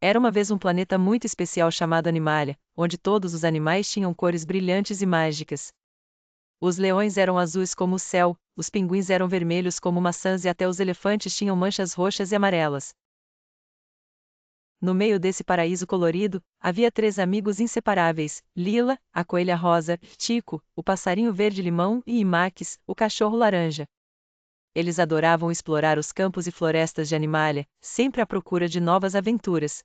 Era uma vez um planeta muito especial chamado Animalia, onde todos os animais tinham cores brilhantes e mágicas. Os leões eram azuis como o céu, os pinguins eram vermelhos como maçãs e até os elefantes tinham manchas roxas e amarelas. No meio desse paraíso colorido, havia 3 amigos inseparáveis: Lila, a coelha rosa, Tico, o passarinho verde-limão e Imaques, o cachorro laranja. Eles adoravam explorar os campos e florestas de Animalia, sempre à procura de novas aventuras.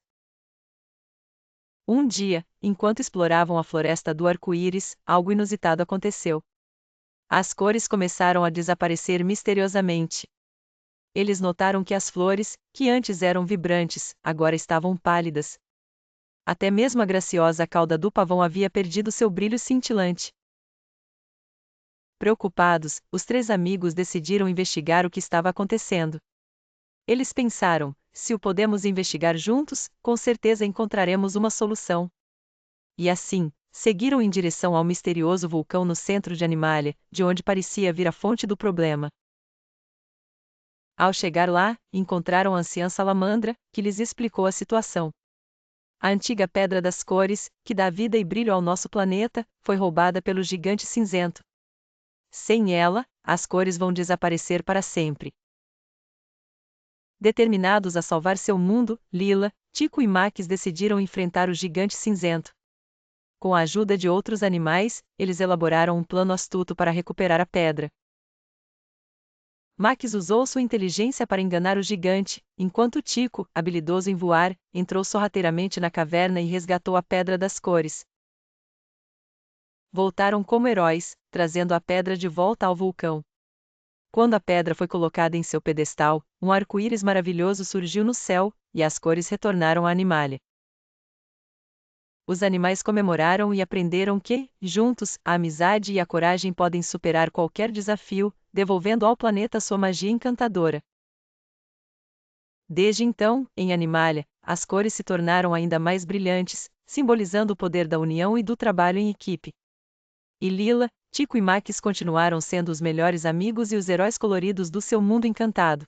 Um dia, enquanto exploravam a floresta do arco-íris, algo inusitado aconteceu. As cores começaram a desaparecer misteriosamente. Eles notaram que as flores, que antes eram vibrantes, agora estavam pálidas. Até mesmo a graciosa cauda do pavão havia perdido seu brilho cintilante. Preocupados, os 3 amigos decidiram investigar o que estava acontecendo. Eles pensaram: se o podemos investigar juntos, com certeza encontraremos uma solução. E assim, seguiram em direção ao misterioso vulcão no centro de Animalia, de onde parecia vir a fonte do problema. Ao chegar lá, encontraram a anciã Salamandra, que lhes explicou a situação. A antiga Pedra das Cores, que dá vida e brilho ao nosso planeta, foi roubada pelo gigante cinzento. Sem ela, as cores vão desaparecer para sempre. Determinados a salvar seu mundo, Lila, Tico e Max decidiram enfrentar o gigante cinzento. Com a ajuda de outros animais, eles elaboraram um plano astuto para recuperar a pedra. Max usou sua inteligência para enganar o gigante, enquanto Tico, habilidoso em voar, entrou sorrateiramente na caverna e resgatou a Pedra das Cores. Voltaram como heróis, trazendo a pedra de volta ao vulcão. Quando a pedra foi colocada em seu pedestal, um arco-íris maravilhoso surgiu no céu, e as cores retornaram à Animalia. Os animais comemoraram e aprenderam que, juntos, a amizade e a coragem podem superar qualquer desafio, devolvendo ao planeta sua magia encantadora. Desde então, em Animalia, as cores se tornaram ainda mais brilhantes, simbolizando o poder da união e do trabalho em equipe. E Lila, Tico e Max continuaram sendo os melhores amigos e os heróis coloridos do seu mundo encantado.